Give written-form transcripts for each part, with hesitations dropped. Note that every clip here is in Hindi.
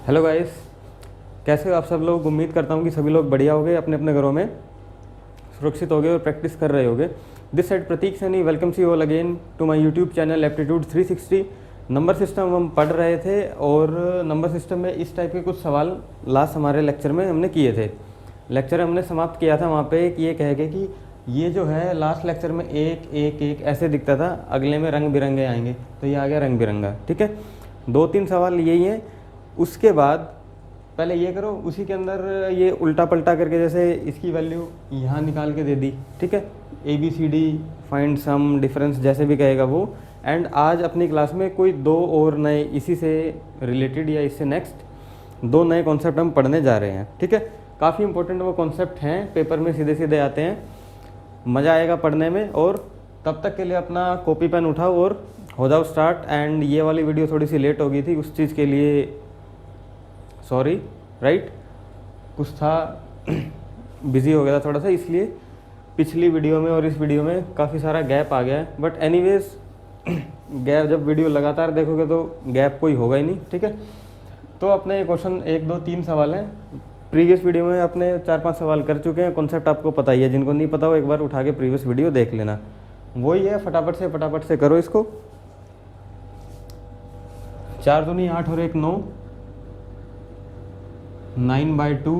हेलो गाइस, कैसे हो आप सब लोग। उम्मीद करता हूँ कि सभी लोग बढ़िया होंगे, अपने अपने घरों में सुरक्षित होंगे और प्रैक्टिस कर रहे होंगे। This side Prateek Saini welcomes you all again to my YouTube channel aptitude 360। Number system हम पढ़ रहे थे और नंबर सिस्टम में इस टाइप के कुछ सवाल लास्ट हमारे लेक्चर में हमने किए थे। लेक्चर हमने समाप्त किया था वहाँ पे कि ये कह के कि ये जो है लास्ट लेक्चर में एक एक एक ऐसे दिखता था, अगले में रंग बिरंगे आएंगे, तो ये आ गया रंग बिरंगा। ठीक है, 2-3 सवाल यही हैं। उसके बाद पहले ये करो, उसी के अंदर ये उल्टा पलटा करके जैसे इसकी वैल्यू यहाँ निकाल के दे दी। ठीक है, ABCD फाइंड सम डिफरेंस जैसे भी कहेगा वो। एंड आज अपनी क्लास में कोई 2 और नए इसी से रिलेटेड या इससे नेक्स्ट 2 नए कॉन्सेप्ट हम पढ़ने जा रहे हैं। ठीक है, काफ़ी इंपॉर्टेंट वो कॉन्सेप्ट हैं, पेपर में सीधे सीधे आते हैं, मज़ा आएगा पढ़ने में। और तब तक के लिए अपना कॉपी पेन उठाओ और हो जाओ स्टार्ट। एंड ये वाली वीडियो थोड़ी सी लेट हो गई थी, उस चीज़ के लिए सॉरी, राइट, कुछ था बिज़ी हो गया था थोड़ा सा, इसलिए पिछली वीडियो में और इस वीडियो में काफ़ी सारा गैप आ गया है। बट एनीवेज गैप जब वीडियो लगातार देखोगे तो गैप कोई होगा ही नहीं। ठीक है, तो अपने क्वेश्चन 1 2 3 सवाल हैं। प्रीवियस वीडियो में अपने 4-5 सवाल कर चुके हैं, कॉन्सेप्ट आपको पता ही है। जिनको नहीं पता हो एक बार उठा के प्रीवियस वीडियो देख लेना। वही है, फटाफट से करो इसको। 4 दूनी 8 और 1 9, 9/2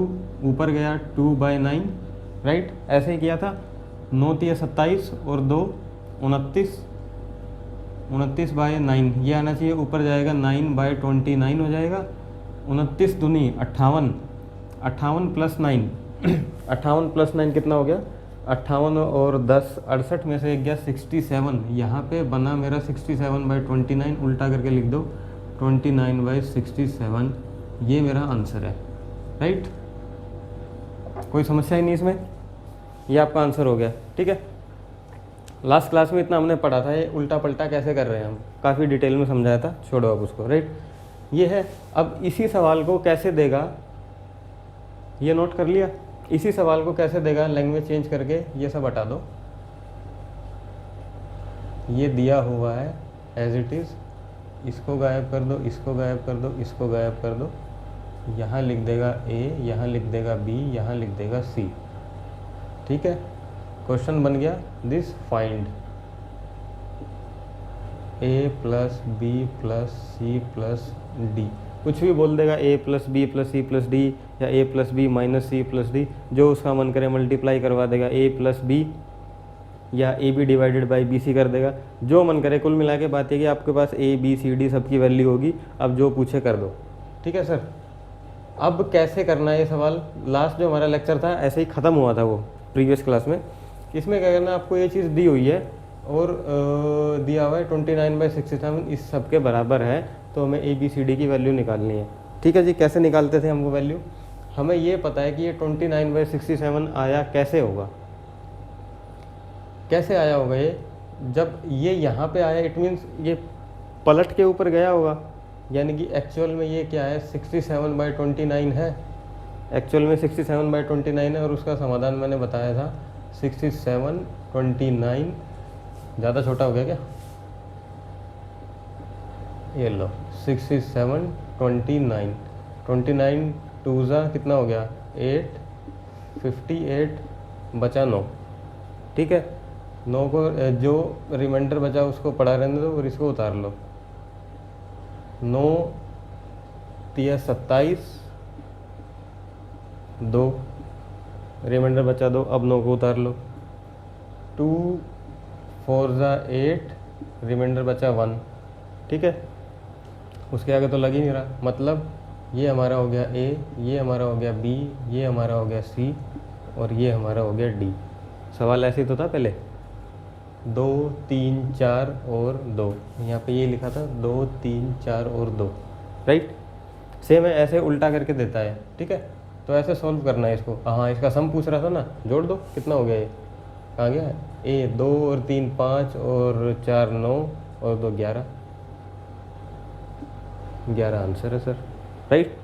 ऊपर गया 2/9, राइट, ऐसे ही किया था। 9 तिया 27 और 2 29, 29/9 ये आना चाहिए, ऊपर जाएगा 9/29 हो जाएगा। 29 दूनी 58, 58 + 9 58 + 9 कितना हो गया, 58 और 10 68 में से एक गया 67। यहाँ पे बना मेरा 67/29, उल्टा करके लिख दो 29/67। ये मेरा आंसर है, राइट। कोई समस्या ही नहीं इसमें, ये आपका आंसर हो गया। ठीक है, लास्ट क्लास में इतना हमने पढ़ा था, ये उल्टा पलटा कैसे कर रहे हैं हम, काफ़ी डिटेल में समझाया था, छोड़ो अब उसको, राइट। ये है, अब इसी सवाल को कैसे देगा ये नोट कर लिया। इसी सवाल को कैसे देगा, लैंग्वेज चेंज करके ये सब हटा दो, ये दिया हुआ है एज इट इज़, इसको गायब कर दो, इसको गायब कर दो, इसको गायब कर दो। यहाँ लिख देगा A, यहाँ लिख देगा B, यहाँ लिख देगा C। ठीक है, क्वेश्चन बन गया this, find A + B + C + D। कुछ भी बोल देगा, A + B + C + D या A + B - C + D, जो उसका मन करे मल्टीप्लाई करवा देगा। A + B या AB / BC कर देगा, जो मन करे। कुल मिला के बात है कि आपके पास A B C D सबकी वैल्यू होगी, अब जो पूछे कर दो। ठीक है सर, अब कैसे करना है ये सवाल, लास्ट जो हमारा लेक्चर था ऐसे ही ख़त्म हुआ था वो प्रीवियस क्लास में। इसमें क्या करना, आपको ये चीज़ दी हुई है और दिया हुआ है 29/67 इस सब के बराबर है, तो हमें ABCD की वैल्यू निकालनी है। ठीक है जी, कैसे निकालते थे हम वो वैल्यू, हमें ये पता है कि ये 29/67 आया कैसे होगा। कैसे आया होगा ये, जब ये यहाँ पे आया इट मीन्स ये पलट के ऊपर गया होगा, यानी कि एक्चुअल में ये क्या है 67/29 है। एक्चुअल में 67/29 है और उसका समाधान मैंने बताया था 67/29। ज़्यादा छोटा हो गया क्या, ये लो 67/29, 29 2 कितना हो गया 8, 58 बचा 9। ठीक है, 9 को जो रिमाइंडर बचा उसको पढ़ा रहने दो और इसको उतार लो। 9 तिया 27, 2 रिमाइंडर बचा 2, अब 9 को उतार लो। 2 4 8, रिमाइंडर बचा 1। ठीक है, उसके आगे तो लग ही नहीं रहा, मतलब ये हमारा हो गया A, ये हमारा हो गया B, ये हमारा हो गया C और ये हमारा हो गया D। सवाल ऐसे ही तो था पहले, 2 3 4 और 2, यहाँ पे ये लिखा था 2 3 4 और 2, राइट। सेम है, ऐसे उल्टा करके देता है। ठीक है, तो ऐसे सॉल्व करना है इसको। हाँ, इसका सम पूछ रहा था ना, जोड़ दो, कितना हो गया ये, कहाँ गया है A, 2 और 3 5 और 4 9 और 2 11, 11 आंसर है सर, राइट।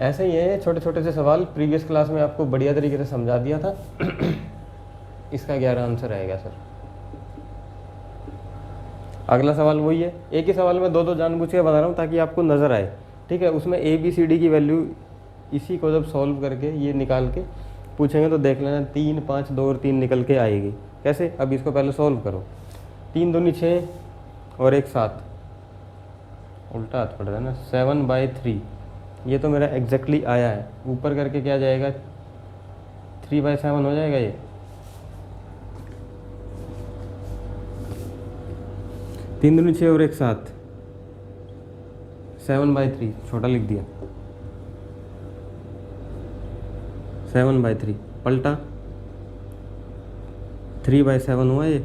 ऐसे ही है छोटे छोटे से सवाल, प्रीवियस क्लास में आपको बढ़िया तरीके से समझा दिया था। इसका 11 आंसर आएगा सर। अगला सवाल वही है, एक ही सवाल में 2-2 जानबूझ के बना रहा हूँ ताकि आपको नज़र आए। ठीक है। उसमें ए बी सी डी की वैल्यू इसी को जब सॉल्व करके ये निकाल के पूछेंगे तो देख लेना 3 5 2 और 3 निकल के आएगी। कैसे? अब इसको पहले सॉल्व करो। 3 दूनी 6 और 1 7, उल्टा हाथ पड़ रहा है ना, 7/3। ये तो मेरा एग्जैक्टली आया है। ऊपर करके क्या जाएगा, 3/7 हो जाएगा ये। 3 दूनी 6 और 1 7, 7/3 छोटा लिख दिया, 7/3 पलटा 3/7 हुआ ये।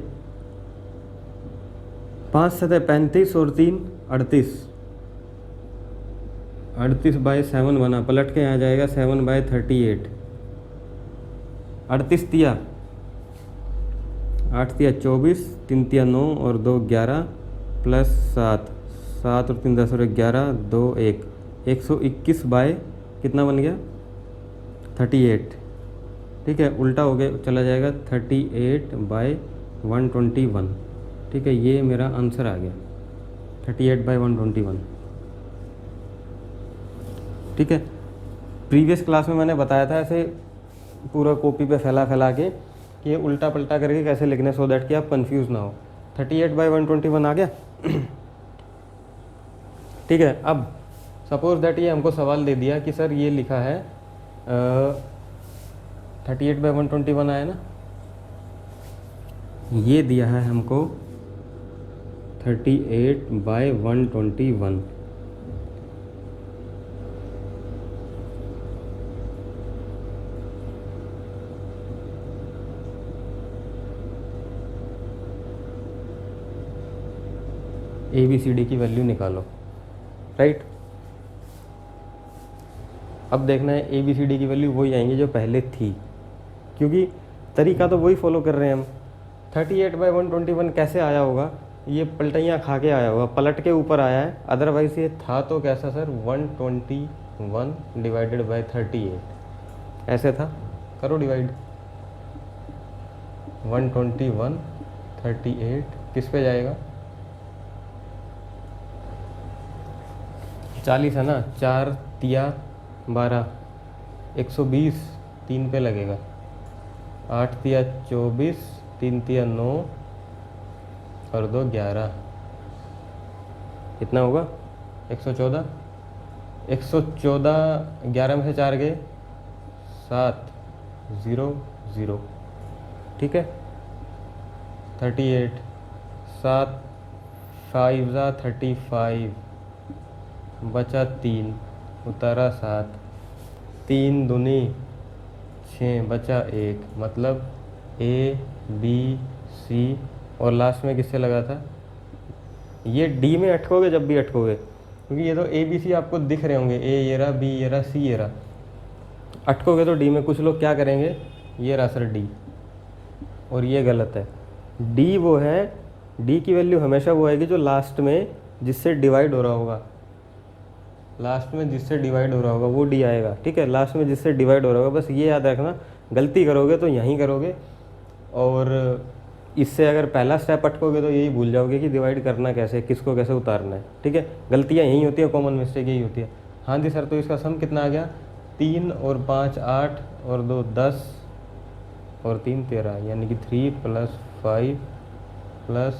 5 7 35 और 3 38, 38/7 बना, पलट के यहाँ जाएगा 7/38। 38 तिया 8 तिया 24, 3 तिया 9 और 2 11 प्लस 7, 7 और 3 10 और 11 2 1, 121 बाय कितना बन गया 38। ठीक है, उल्टा हो गया, चला जाएगा 38/121। ठीक है, ये मेरा आंसर आ गया 38/121। ठीक है, प्रीवियस क्लास में मैंने बताया था ऐसे पूरा कॉपी पे फैला फैला के कि ये उल्टा पलटा करके कैसे लिखने, सो दैट कि आप कंफ्यूज ना हो। 38/121 आ गया। ठीक है, अब सपोज दैट ये हमको सवाल दे दिया कि सर ये लिखा है 38/121 आया ना, ये दिया है हमको 38/121। ABCD की वैल्यू निकालो, राइट। अब देखना है ABCD की वैल्यू वही आएंगी जो पहले थी, क्योंकि तरीका तो वही फॉलो कर रहे हैं हम। 38/121 कैसे आया होगा, ये पलटियाँ खा के आया होगा, पलट के ऊपर आया है। अदरवाइज ये था तो कैसा सर, 121 डिवाइडेड बाय 38 ऐसे था। करो डिवाइड, 121 38 किस पे जाएगा, 40 है ना, 4 तिया 12, 120 3 पे लगेगा, 8 तिया 24, 3 तिया 9 और 2 11, कितना होगा 114। 114, 11 में से 4 गए 7 0 0। ठीक है, 38, 7 5 जा 35, बचा 3, उतारा 7, 3 दूनी 6, बचा 1, मतलब ABC और लास्ट में किससे लगा था, ये D में अटकोगे जब भी अटकोगे, क्योंकि ये तो ABC आपको दिख रहे होंगे, A ये रहा, B ये रहा, C ये रहा, अटकोगे तो D में। कुछ लोग क्या करेंगे, ये रहा सर D, और ये गलत है। D वो है, D की वैल्यू हमेशा वो आएगी जो लास्ट में जिससे डिवाइड हो रहा होगा, लास्ट में जिससे डिवाइड हो रहा होगा वो D आएगा। ठीक है, लास्ट में जिससे डिवाइड हो रहा होगा, बस ये याद रखना। गलती करोगे तो यहीं करोगे, और इससे अगर पहला स्टेप अटकोगे तो यही भूल जाओगे कि डिवाइड करना कैसे, किसको कैसे उतारना है। ठीक है, गलतियाँ यही होती है, कॉमन मिस्टेक यही होती है। हाँ जी सर, तो इसका सम कितना आ गया, 3 और 5 8 और 2 10 और 3 13, यानी कि 3 + 5 +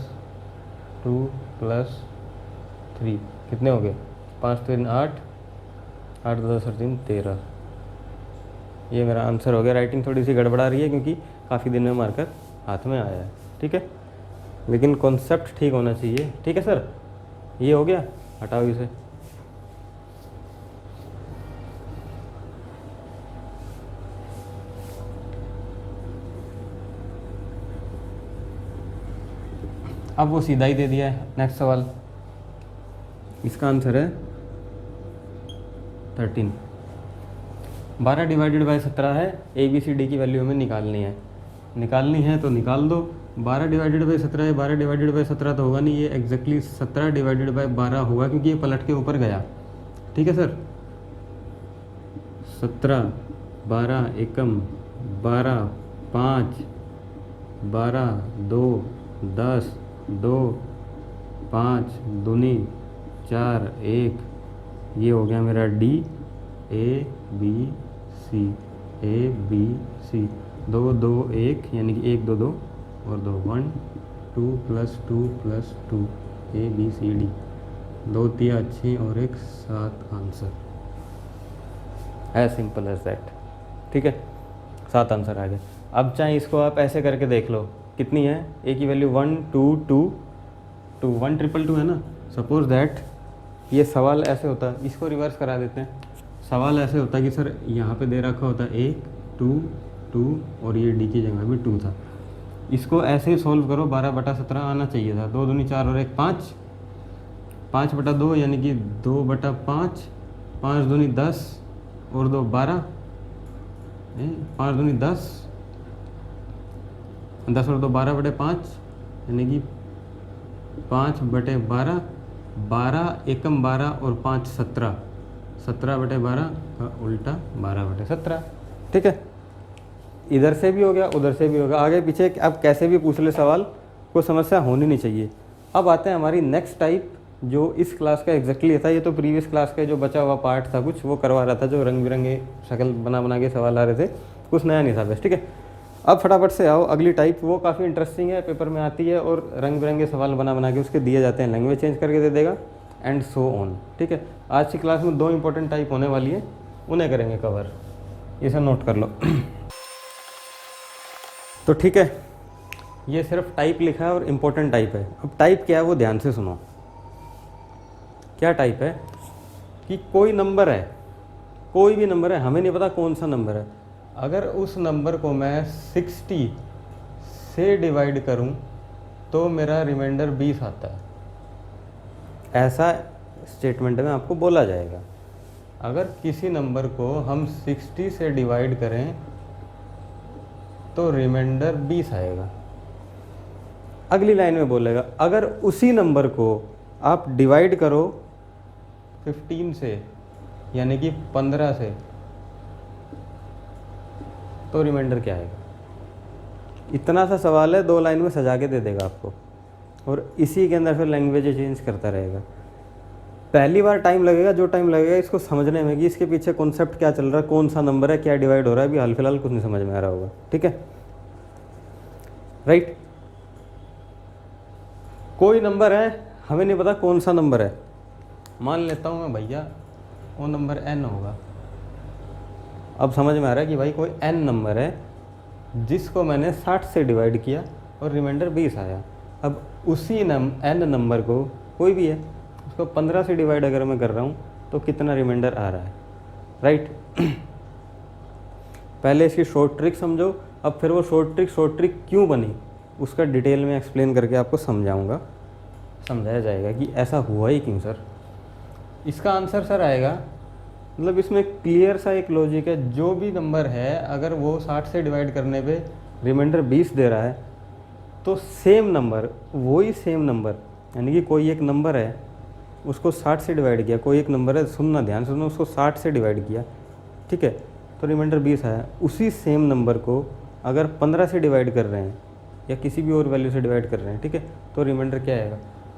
2 + 3 कितने हो गए, 5 3 8, 8 2 10 और 3 13। ये मेरा आंसर हो गया। राइटिंग थोड़ी सी गड़बड़ा रही है क्योंकि काफ़ी दिन में मार्कर हाथ में आया है। ठीक है, लेकिन कॉन्सेप्ट ठीक होना चाहिए। ठीक है सर, ये हो गया, हटाओ इसे। अब वो सीधा ही दे दिया है। नेक्स्ट सवाल, इसका आंसर है 13। 12 डिवाइडेड बाय 17 है। ABCD की वैल्यू हमें निकालनी है। तो निकाल दो। 12 डिवाइडेड बाय 17 है, 12 डिवाइडेड बाय 17 तो होगा नहीं, ये एग्जैक्टली 17 डिवाइडेड बाय 12 होगा, क्योंकि ये पलट के ऊपर गया। ठीक है सर, 17 12 एकम 12 5 12 2 10 2 5 दूनी 4 1 ये हो गया मेरा D, A B C, A B C, 2 2 1 यानी कि 1 2 2 और 2 1 2 + 2 + 2 ए बी सी डी, 2 3 6 और 1 7 answer. As simple as that. ठीक है, 7 आंसर आ गए। अब चाहे इसको आप ऐसे करके देख लो, कितनी है ए की वैल्यू 1 2 2 2 1 2 2 है ना। सपोज दैट ये सवाल ऐसे होता है, इसको रिवर्स करा देते हैं। सवाल ऐसे होता है कि सर यहाँ पे दे रखा होता है 1 2 2 और ये डी की जगह भी 2 था। इसको ऐसे ही सॉल्व करो, 12/17 आना चाहिए था। 2 दूनी 4 और 1 5, 5/2 यानी कि 2/5, 5 दूनी 10 और 2 12, 5 दूनी 10, 10 और 2 12/5 यानी कि 5/12, 12 एकम 12 और 5 17, 17/12 का उल्टा 12/17। ठीक है, इधर से भी हो गया, उधर से भी हो गया, आगे पीछे अब कैसे भी पूछ ले सवाल, कोई समस्या होनी नहीं चाहिए। अब आते हैं हमारी नेक्स्ट टाइप, जो इस क्लास का एग्जैक्टली था। ये तो प्रीवियस क्लास का जो बचा हुआ पार्ट था कुछ, वो करवा रहा था, जो रंग बिरंगे शक्ल बना बना के सवाल आ रहे थे, कुछ नया नहीं था बस। ठीक है, अब फटाफट से आओ अगली टाइप, वो काफ़ी इंटरेस्टिंग है, पेपर में आती है और रंग बिरंगे सवाल बना बना के उसके दिए जाते हैं, लैंग्वेज चेंज करके दे देगा एंड सो ऑन। ठीक है, आज की क्लास में 2 इंपॉर्टेंट टाइप होने वाली है, उन्हें करेंगे कवर, इसे नोट कर लो। तो ठीक है, ये सिर्फ टाइप लिखा है और इम्पोर्टेंट टाइप है। अब टाइप क्या है वो ध्यान से सुनो। क्या टाइप है कि कोई नंबर है, कोई भी नंबर है, हमें नहीं पता कौन सा नंबर है, अगर उस नंबर को मैं 60 से डिवाइड करूं तो मेरा रिमाइंडर 20 आता है। ऐसा स्टेटमेंट में आपको बोला जाएगा। अगर किसी नंबर को हम 60 से डिवाइड करें तो रिमाइंडर 20 आएगा। अगली लाइन में बोलेगा अगर उसी नंबर को आप डिवाइड करो 15 से यानी कि 15 से, तो रिमाइंडर क्या आएगा। इतना सा सवाल है, 2 लाइन में सजा के दे देगा आपको, और इसी के अंदर फिर लैंग्वेज चेंज करता रहेगा। पहली बार टाइम लगेगा, जो टाइम लगेगा इसको समझने में कि इसके पीछे कॉन्सेप्ट क्या चल रहा है, कौन सा नंबर है, क्या डिवाइड हो रहा है, अभी हाल फिलहाल कुछ नहीं समझ में आ रहा होगा। ठीक है, राइट। कोई नंबर है, हमें नहीं पता कौन सा नंबर है, मान लेता हूँ मैं भैया वो नंबर n होगा। अब समझ में आ रहा है कि भाई कोई n नंबर है जिसको मैंने 60 से डिवाइड किया और रिमाइंडर 20 आया। अब उसी n नंबर को, कोई भी है, उसको 15 से डिवाइड अगर मैं कर रहा हूँ तो कितना रिमाइंडर आ रहा है, राइट। पहले इसकी शॉर्ट ट्रिक समझो, अब फिर वो शॉर्ट ट्रिक क्यों बनी उसका डिटेल में एक्सप्लेन करके आपको समझाऊंगा, समझाया जाएगा कि ऐसा हुआ ही क्यों सर। इसका आंसर सर आएगा, मतलब इसमें क्लियर सा एक लॉजिक है, जो भी नंबर है अगर वो 60 से डिवाइड करने पे रिमाइंडर 20 दे रहा है तो सेम नंबर, वही सेम नंबर, यानी कि कोई एक नंबर है उसको 60 से डिवाइड किया, कोई एक नंबर है, सुनना ध्यान से सुनो, उसको 60 से डिवाइड किया, ठीक है, तो रिमाइंडर 20 आया। उसी सेम नंबर को अगर 15 से डिवाइड कर रहे हैं या किसी भी और वैल्यू से डिवाइड कर रहे हैं, ठीक है, तो रिमाइंडर क्या आएगा।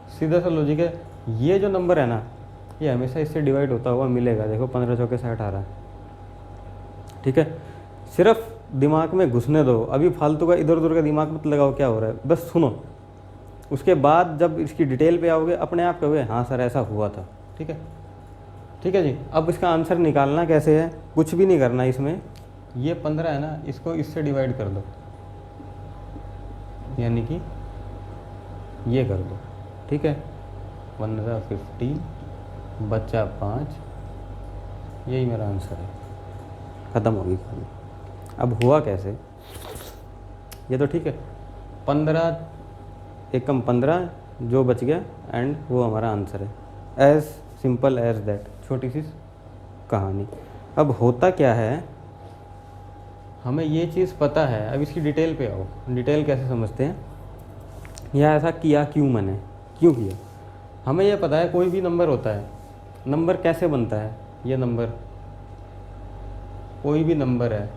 सीधा सा लॉजिक है, ये जो नंबर है ना ये हमेशा इससे डिवाइड होता हुआ मिलेगा। देखो 15 चौके 60 आ रहा है, ठीक है। सिर्फ दिमाग में घुसने दो, अभी फालतू का इधर उधर का दिमाग मत लगाओ क्या हो रहा है, बस सुनो। उसके बाद जब इसकी डिटेल पे आओगे अपने आप कहोगे हाँ सर ऐसा हुआ था, ठीक है। ठीक है जी। अब इसका आंसर निकालना कैसे है, कुछ भी नहीं करना इसमें, ये 15 है ना, इसको इससे डिवाइड कर दो, यानी कि ये कर दो, ठीक है। 15 15 बच्चा 5, यही मेरा आंसर है, ख़त्म होगी कहानी। अब हुआ कैसे ये तो ठीक है, 15 एकम 15 जो बच गया एंड वो हमारा आंसर है। एज सिंपल एज दैट, छोटी सी कहानी। अब होता क्या है, हमें ये चीज़ पता है, अब इसकी डिटेल पे आओ। डिटेल कैसे समझते हैं, या ऐसा किया क्यों, मैंने क्यों किया। हमें यह पता है कोई भी नंबर होता है, नंबर कैसे बनता है, ये नंबर कोई भी नंबर है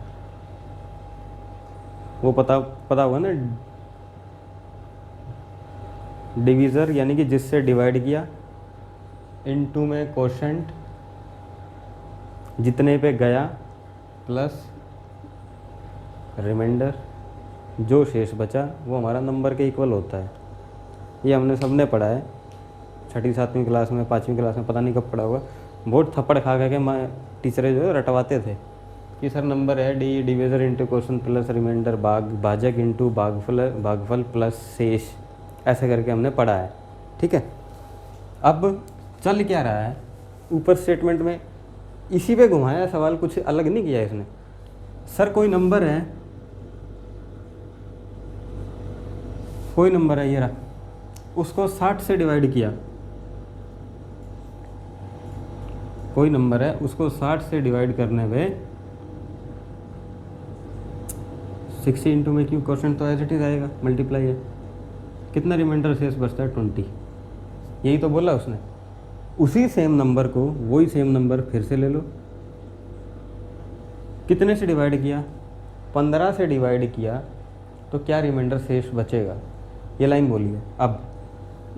वो पता हुआ ना, डिवीज़र यानी कि जिससे डिवाइड किया, इनटू में कोशेंट जितने पे गया प्लस रिमाइंडर, जो शेष बचा वो हमारा नंबर के इक्वल होता है। ये हमने सबने पढ़ा है 6ठी 7वीं क्लास में, 5वीं क्लास में, पता नहीं कब पढ़ा होगा। बहुत थप्पड़ खा के मैं टीचरें जो है रटवाते थे कि सर नंबर है D divisor into question plus remainder भाजक इंटू भागफल प्लस शेष, ऐसे करके हमने पढ़ा है। ठीक है, अब चल क्या रहा है ऊपर स्टेटमेंट में, इसी पे घुमाया सवाल, कुछ अलग नहीं किया इसने। सर कोई नंबर है ये रहा, उसको 60 से डिवाइड किया, कोई नंबर है उसको 60 से डिवाइड करने पे 60 इंटू में क्यों क्वेश्चन तो एज इट इज आएगा, मल्टीप्लाई है, कितना रिमाइंडर शेष बचता है 20। यही तो बोला उसने। उसी सेम नंबर को वही सेम नंबर फिर से ले लो, कितने से डिवाइड किया, 15 से डिवाइड किया, तो क्या रिमाइंडर शेष बचेगा, ये लाइन बोलिए। अब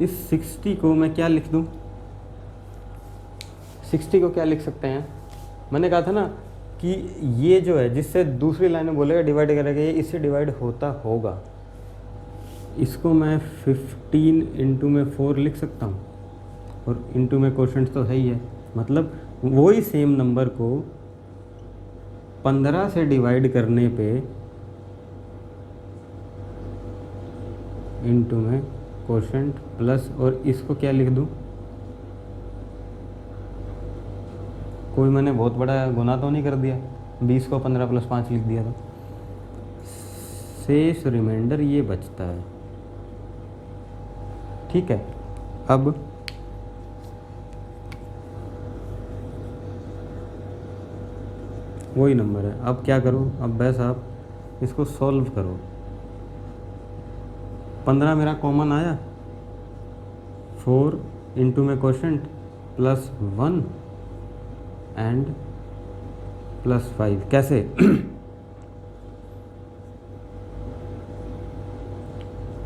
इस 60 को मैं क्या लिख दूं, 60 को क्या लिख सकते हैं, मैंने कहा था ना कि ये जो है जिससे दूसरी लाइन में बोलेगा डिवाइड करेगा, ये इससे डिवाइड होता होगा, इसको मैं 15 इंटू में 4 लिख सकता हूँ, और इंटू में क्वोशंट तो सही है, मतलब वही सेम नंबर को 15 से डिवाइड करने पे इंटू में क्वोशंट प्लस, और इसको क्या लिख दूँ, कोई मैंने बहुत बड़ा गुनाह तो नहीं कर दिया, 20 को 15 प्लस 5 लिख दिया था। शेष रिमाइंडर ये बचता है। ठीक है, अब वही नंबर है, अब क्या करो, अब बस आप इसको सॉल्व करो। 15 मेरा कॉमन आया, 4 इंटू में क्वोशंट प्लस 1 एंड प्लस 5, कैसे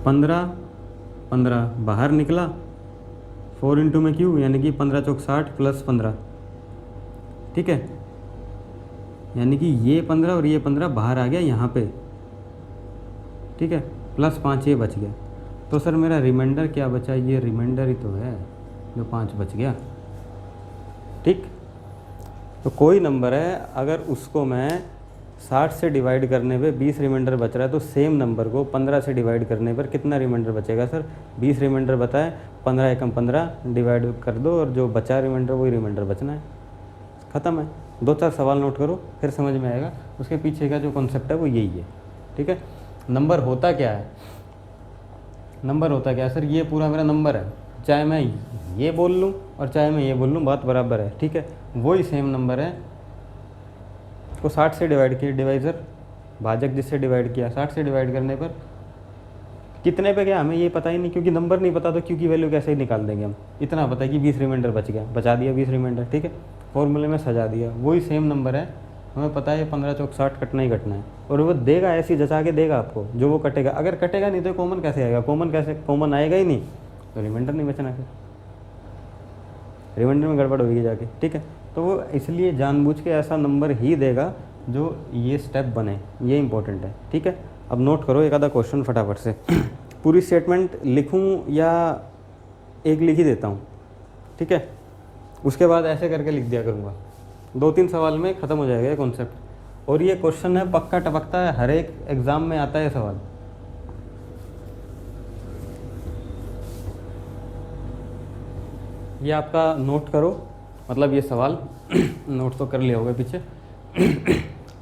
15 बाहर निकला, 4 इंटू में क्यों, यानी कि 15 चौक 60 प्लस 15, ठीक है, यानी कि ये 15 और ये 15 बाहर आ गया यहाँ पे, ठीक है, प्लस 5 ये बच गया। तो सर मेरा रिमाइंडर क्या बचा, ये रिमाइंडर ही तो है जो 5 बच गया। ठीक, तो कोई नंबर है अगर उसको मैं 60 से डिवाइड करने पे 20 रिमाइंडर बच रहा है, तो सेम नंबर को 15 से डिवाइड करने पर कितना रिमाइंडर बचेगा सर, 20 रिमाइंडर बताए, 15 एकम 15 डिवाइड कर दो, और जो बचा रिमाइंडर वही रिमाइंडर बचना है, ख़त्म है। 2-4 सवाल नोट करो फिर समझ में आएगा, उसके पीछे का जो कॉन्सेप्ट है वो यही है। ठीक है, नंबर होता क्या है, नंबर होता क्या है सर, ये पूरा मेरा नंबर है, चाहे मैं ये बोल लूँ और चाहे मैं ये बोल लूँ, बात बराबर है। ठीक है, वही सेम नंबर है को 60 से डिवाइड किया, डिवाइज़र भाजक जिससे डिवाइड किया, 60 से डिवाइड करने पर कितने पे गया हमें ये पता ही नहीं, क्योंकि नंबर नहीं पता तो क्यू की वैल्यू कैसे ही निकाल देंगे हम। इतना पता है कि 20 रिमाइंडर बच गया, बचा दिया 20 रिमाइंडर, ठीक है, फॉर्मूले में सजा दिया, वही सेम नंबर है, हमें पता है 15 चौक 60 कटना ही कटना है, और वो देगा ऐसी जचा के देगा आपको जो वो कटेगा। अगर कटेगा नहीं तो कॉमन कैसे आएगा, कॉमन आएगा ही नहीं तो रिमाइंडर नहीं बचना, फिर रिमाइंडर में गड़बड़ होगी जाके। ठीक है, तो वो इसलिए जानबूझ के ऐसा नंबर ही देगा जो ये स्टेप बने, ये इंपॉर्टेंट है। ठीक है, अब नोट करो एक आधा क्वेश्चन फटाफट से। पूरी स्टेटमेंट लिखूं या एक लिख ही देता हूँ, ठीक है, उसके बाद ऐसे करके लिख दिया करूँगा, 2-3 सवाल में ख़त्म हो जाएगा ये कॉन्सेप्ट। और ये क्वेश्चन है पक्का टपकता है, हर एक एग्ज़ाम में आता है सवाल। ये आपका नोट करो, मतलब ये सवाल नोट तो कर लिया होगा पीछे।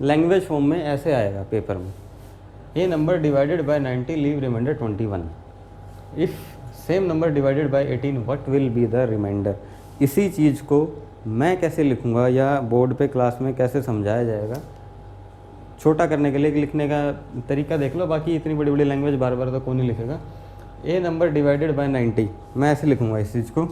लैंग्वेज फॉर्म में ऐसे आएगा पेपर में, a number divided by 90 leave remainder 21, if same number divided by 18 what will be the remainder. इसी चीज़ को मैं कैसे लिखूँगा या बोर्ड पे क्लास में कैसे समझाया जाएगा, छोटा करने के लिए लिखने का तरीका देख लो, बाकी इतनी बड़ी बड़ी लैंग्वेज बार बार तो कौन नहीं लिखेगा। ए नंबर डिवाइडेड बाय 90, मैं ऐसे लिखूँगा इस चीज़ को,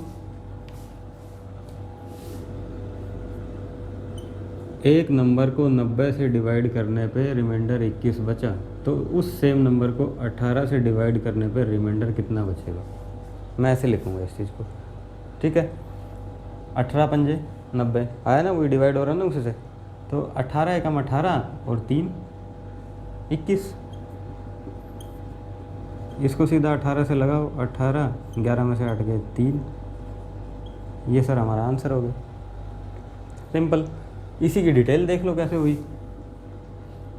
एक नंबर को 90 से डिवाइड करने पे रिमाइंडर 21 बचा, तो उस सेम नंबर को 18 से डिवाइड करने पे रिमाइंडर कितना बचेगा, मैं ऐसे लिखूँगा इस चीज़ को। ठीक है, 18 पंजे 90 आया ना, वही डिवाइड हो रहा है ना उसी से। तो 18 एकम 18 और 3 21। इसको सीधा 18 से लगाओ, 18, 11 में से 8 गए 3। ये सर हमारा आंसर हो गया, सिंपल। इसी की डिटेल देख लो कैसे हुई।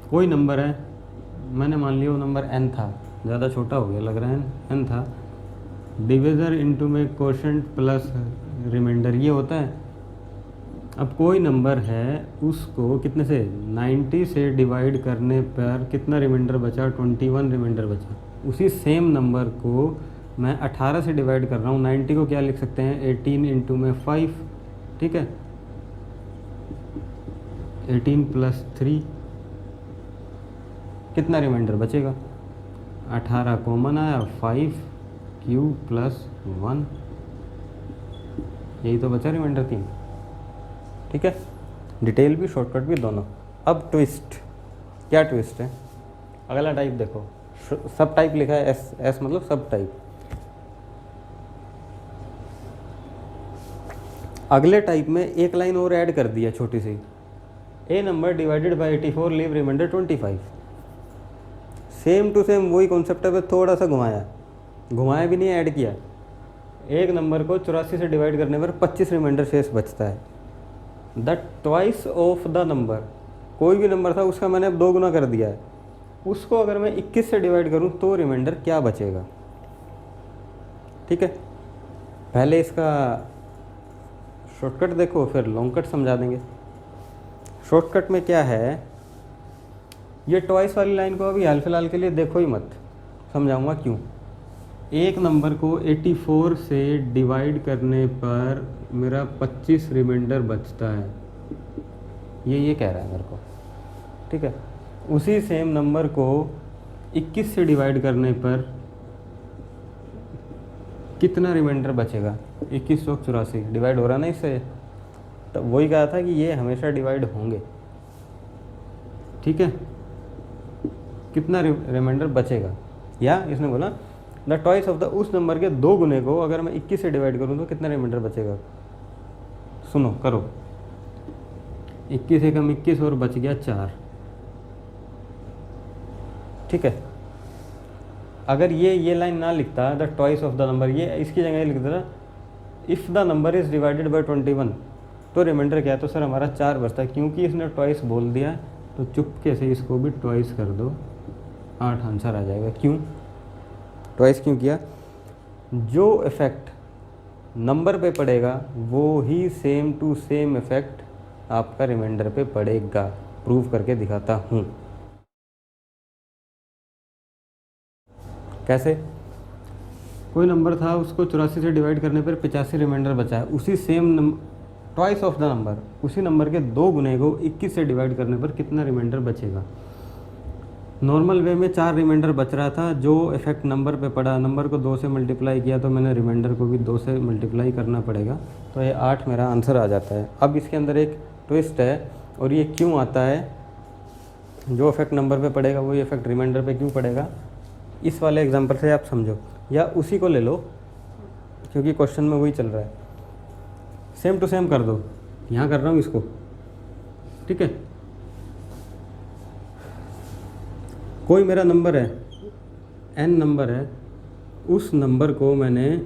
कोई नंबर है, मैंने मान लिया वो नंबर n था, ज़्यादा छोटा हो गया लग रहा है, n था, डिविज़र इनटू में कोशेंट प्लस रिमाइंडर ये होता है। अब कोई नंबर है, उसको कितने से 90 से डिवाइड करने पर कितना रिमाइंडर बचा, 21 रिमाइंडर बचा। उसी सेम नंबर को मैं 18 से डिवाइड कर रहा हूँ, 90 को क्या लिख सकते हैं 18 इंटू में 5, ठीक है, 18 प्लस 3, कितना रिमाइंडर बचेगा, 18 कॉमन आया, 5 क्यू प्लस 1, यही तो बचा रिमाइंडर 3, ठीक है। डिटेल भी शॉर्टकट भी दोनों। अब ट्विस्ट, क्या ट्विस्ट है, अगला टाइप देखो, सब टाइप लिखा है, एस एस मतलब सब टाइप। अगले टाइप में एक लाइन और ऐड कर दिया छोटी सी, a number divided by 84 leave remainder 25। Same to same वही कॉन्सेप्ट है, थोड़ा सा घुमाया भी नहीं, ऐड किया। एक नंबर को 84 से डिवाइड करने पर 25 रिमाइंडर शेष बचता है। The twice of the number, कोई भी नंबर था उसका मैंने अब 2 गुना कर दिया है, उसको अगर मैं 21 से डिवाइड करूं तो रिमाइंडर क्या बचेगा, ठीक है। पहले इसका शॉर्टकट देखो, फिर लॉन्ग कट समझा देंगे। शॉर्टकट में क्या है, ये ट्वाइस वाली लाइन को अभी हाल फिलहाल के लिए देखो ही मत, समझाऊंगा क्यों। एक नंबर को 84 से डिवाइड करने पर मेरा 25 रिमाइंडर बचता है, ये कह रहा है मेरे को, ठीक है। उसी सेम नंबर को 21 से डिवाइड करने पर कितना रिमाइंडर बचेगा, 2184 डिवाइड हो रहा ना इससे, तो वही कहा था कि ये हमेशा डिवाइड होंगे, ठीक है। कितना रिमाइंडर बचेगा, या इसने बोला द ट्वाइस ऑफ द, उस नंबर के 2 गुने को अगर मैं 21 से डिवाइड करूँ तो कितना रिमाइंडर बचेगा। सुनो करो, 21 एकम 21 और बच गया 4, ठीक है। अगर ये लाइन ना लिखता the twice of the number, ये इसकी जगह लिख देता if the number is divided by 21, तो रिमाइंडर क्या है, तो सर हमारा 4 बचता है। क्योंकि इसने ट्वाइस बोल दिया तो चुपके से इसको भी ट्वाइस कर दो, 8 आंसर आ जाएगा। क्यों ट्वाइस क्यों किया, जो इफ़ेक्ट नंबर पे पड़ेगा वो ही सेम टू सेम इफ़ेक्ट आपका रिमाइंडर पे पड़ेगा। प्रूव करके दिखाता हूँ कैसे। कोई नंबर था, उसको 84 से डिवाइड करने पर 85 रिमाइंडर बचा है। उसी same twice of the number, उसी नंबर के 2 गुने को 21 से डिवाइड करने पर कितना रिमाइंडर बचेगा। नॉर्मल वे में 4 रिमाइंडर बच रहा था, जो इफेक्ट नंबर पे पड़ा, नंबर को 2 से मल्टीप्लाई किया तो मैंने रिमाइंडर को भी 2 से मल्टीप्लाई करना पड़ेगा, तो ये 8 मेरा आंसर आ जाता है। अब इसके अंदर एक ट्विस्ट है, और ये क्यों आता है, जो इफेक्ट नंबर पे पड़ेगा वही इफेक्ट रिमाइंडर पे क्यों पड़ेगा, इस वाले एग्जांपल से आप समझो, या उसी को ले लो क्योंकि क्वेश्चन में वही चल रहा है। सेम टू सेम कर दो, यहाँ कर रहा हूँ इसको, ठीक है। कोई मेरा नंबर है, n नंबर है, उस नंबर को मैंने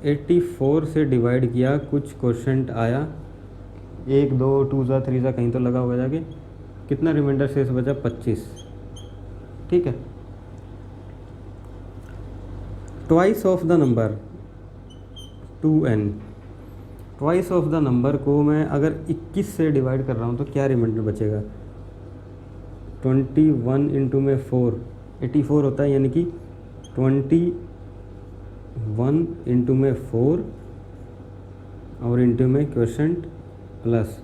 84 से डिवाइड किया, कुछ क्वेश्चन आया, 1 2 2 ज़ा 3 ज़ा कहीं तो लगा होगा जाके, कितना रिमाइंडर शेष बचा 25, ठीक है। Twice of the number 2n, twice of the number को मैं अगर 21 से डिवाइड कर रहा हूँ तो क्या रिमाइंडर बचेगा, 21 इंटू में 4, 84 होता है, यानी कि 21 इंटू में 4 और इंटू में क्वेश्चन प्लस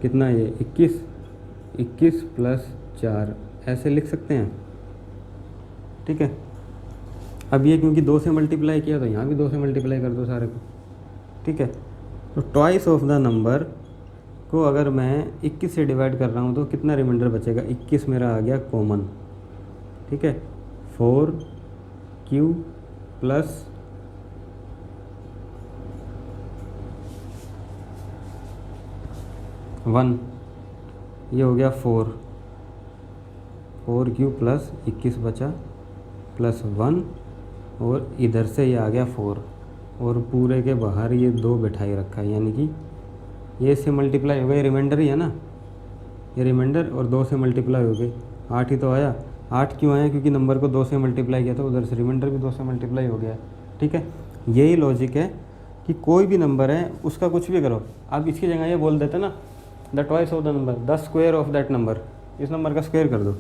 कितना, ये 21 प्लस 4 ऐसे लिख सकते हैं, ठीक है। अब ये क्योंकि 2 से मल्टीप्लाई किया तो यहाँ भी 2 से मल्टीप्लाई कर दो सारे को, ठीक है। तो ट्वाइस ऑफ द नंबर को अगर मैं 21 से डिवाइड कर रहा हूँ तो कितना रिमाइंडर बचेगा, 21 मेरा आ गया कॉमन, ठीक है। 4q प्लस 1, ये हो गया 4, 4 क्यूब प्लस 21 बचा प्लस 1, और इधर से ये आ गया 4, और पूरे के बाहर ये 2 बैठाई रखा है, यानी कि ये इससे मल्टीप्लाई हो गया, ये रिमाइंडर ही है ना, ये रिमाइंडर और 2 से मल्टीप्लाई हो गई, 8 ही तो आया। 8 क्यों आया? क्योंकि नंबर को 2 से मल्टीप्लाई किया, तो उधर से रिमाइंडर भी 2 से मल्टीप्लाई हो गया। ठीक है, यही लॉजिक है कि कोई भी नंबर है उसका कुछ भी करो। आप इसकी जगह ये बोल देते ना, the twice of the number, the square of that number, इस नंबर का स्क्वायर कर दो।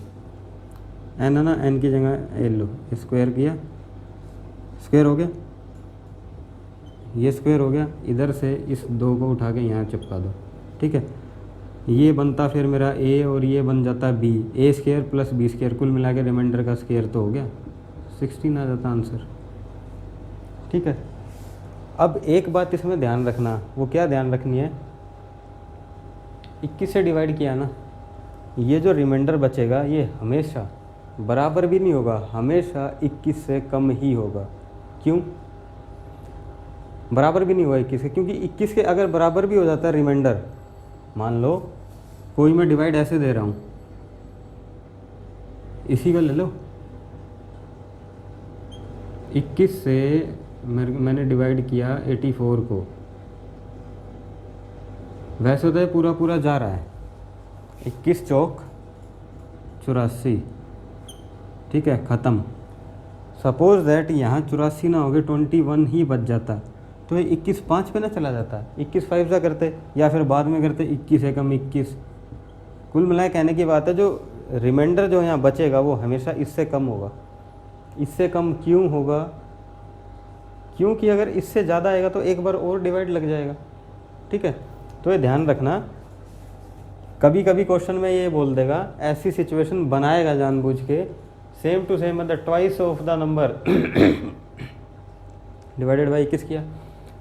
एन है ना, एन की जगह एल लो, स्क्वायर किया, स्क्वायर हो गया, ये स्क्वायर हो गया, इधर से इस 2 को उठा के यहाँ चिपका दो। ठीक है, ये बनता फिर मेरा ए, और ये बन जाता बी, ए स्क्वायर प्लस बी स्क्वायर, कुल मिला के रिमाइंडर का स्क्वायर तो हो गया, 16 आ जाता आंसर। ठीक है, अब एक बात इसमें ध्यान रखना, वो क्या ध्यान रखनी है, 21 से डिवाइड किया ना, ये जो रिमाइंडर बचेगा ये हमेशा बराबर भी नहीं होगा, हमेशा 21 से कम ही होगा। क्यों बराबर भी नहीं हुआ 21 के? क्योंकि 21 के अगर बराबर भी हो जाता है रिमाइंडर, मान लो कोई मैं डिवाइड ऐसे दे रहा हूँ, इसी को ले लो, 21 से मैंने डिवाइड किया 84 को, वैसे तो ये पूरा पूरा जा रहा है, 21 चौक 84, ठीक है, ख़त्म। सपोज दैट यहाँ 84 ना हो गए, 21 ही बच जाता, तो ये 21 5 पे ना चला जाता, 21 5 सा करते, या फिर बाद में करते 21 एकम 21। कुल मिलाए कहने की बात है, जो रिमाइंडर जो यहाँ बचेगा वो हमेशा इससे कम होगा। इससे कम क्यों होगा? क्योंकि अगर इससे ज़्यादा आएगा तो एक बार और डिवाइड लग जाएगा। ठीक है, तो ये ध्यान रखना, कभी कभी क्वेश्चन में ये बोल देगा, ऐसी सिचुएशन बनाएगा जानबूझ के, सेम टू सेम मतलब twice of the number divided by 21 किया,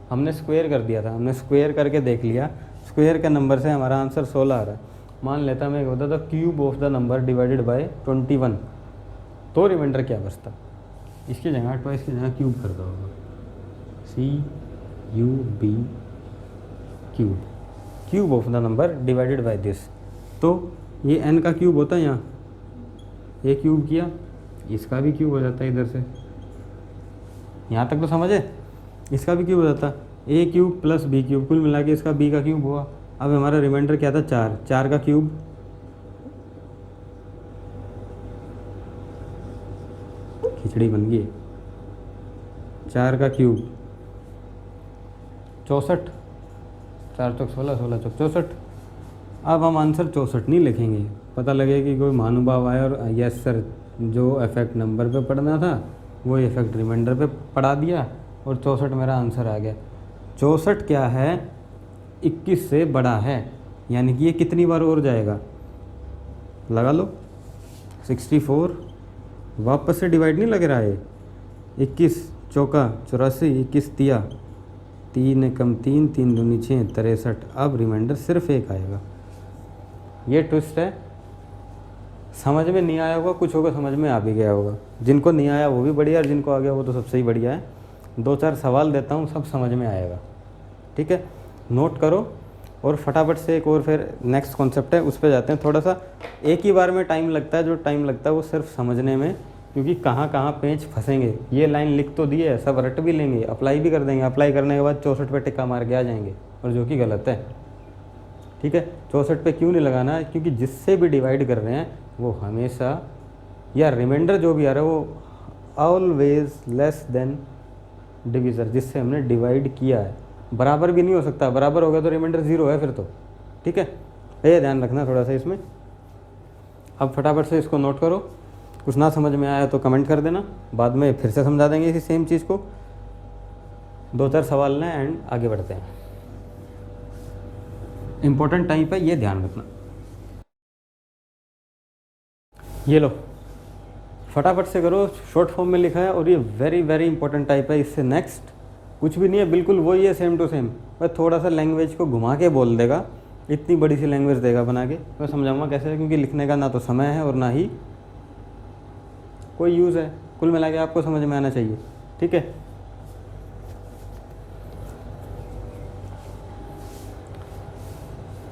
हमने स्क्वायर कर दिया था, हमने स्क्वायर करके देख लिया, स्क्वायर के नंबर से हमारा आंसर 16 आ रहा है। मान लेता मैं होता था cube of the number divided bye 21, तो रिमाइंडर क्या बचता? इसकी जगह ट्वाइस की जगह क्यूब कर दो, CUB cube, cube of the number divided by this, तो ये n का क्यूब होता है, यहाँ ये क्यूब किया, इसका भी क्यूब हो जाता है, इधर से यहाँ तक तो समझे, इसका भी क्यूब हो जाता, a cube plus b cube, कुल मिला के इसका b का क्यूब हुआ। अब हमारा रिमाइंडर क्या था? 4, 4 का क्यूब, खिचड़ी बन गई, 4 का क्यूब 64, 4 चौक 16, 16 चौक 64। अब हम आंसर 64 नहीं लिखेंगे, पता लगे कि कोई महानुभाव आया और यस सर जो इफेक्ट नंबर पे पढ़ना था वो इफेक्ट रिमाइंडर पे पढ़ा दिया और 64 मेरा आंसर आ गया। 64 क्या है? 21 से बड़ा है, यानी कि ये कितनी बार और जाएगा? लगा लो 64, वापस से डिवाइड नहीं लग रहा है, 21 चौका 84, 21 तिया, 3 एकम 3, 3 दूनी 6, 63। अब रिमाइंडर सिर्फ एक आएगा। ये ट्विस्ट है, समझ में नहीं आया होगा, कुछ होगा समझ में आ भी गया होगा। जिनको नहीं आया वो भी बढ़िया, और जिनको आ गया वो तो सबसे ही बढ़िया है। 2-4 सवाल देता हूँ, सब समझ में आएगा। ठीक है, नोट करो और फटाफट से एक और फिर नेक्स्ट कॉन्सेप्ट है उस पर जाते हैं। थोड़ा सा एक ही बार में टाइम लगता है, जो टाइम लगता है वो सिर्फ समझने में, क्योंकि कहाँ कहाँ पेंच फंसेंगे। ये लाइन लिख तो दी है, सब रट भी लेंगे, अप्लाई भी कर देंगे, अप्लाई करने के बाद 64 पे टिक्का मार के आ जाएंगे, और जो कि गलत है। ठीक है, 64 पे क्यों नहीं लगाना है? क्योंकि जिससे भी डिवाइड कर रहे हैं वो हमेशा, या रिमाइंडर जो भी आ रहा है वो ऑलवेज लेस देन डिविज़र, जिससे हमने डिवाइड किया है। बराबर भी नहीं हो सकता, बराबर हो गया तो रिमाइंडर 0 है फिर तो। ठीक है, ये ध्यान रखना थोड़ा सा इसमें। अब फटाफट से इसको नोट करो, कुछ ना समझ में आया तो कमेंट कर देना, बाद में फिर से समझा देंगे इसी सेम चीज़ को। 2-4 सवाल लें एंड आगे बढ़ते हैं। इम्पोर्टेंट टाइम पे ये ध्यान रखना। ये लो फटाफट से करो, शॉर्ट फॉर्म में लिखा है और ये वेरी वेरी इंपॉर्टेंट टाइप है। इससे नेक्स्ट कुछ भी नहीं है, बिल्कुल वही है, सेम टू सेम। बस थोड़ा सा लैंग्वेज को घुमा के बोल देगा, इतनी बड़ी सी लैंग्वेज देगा बना के। मैं समझाऊंगा कैसे, क्योंकि लिखने का ना तो समय है और ना ही कोई यूज़ है। कुल मिला के आपको समझ में आना चाहिए। ठीक है,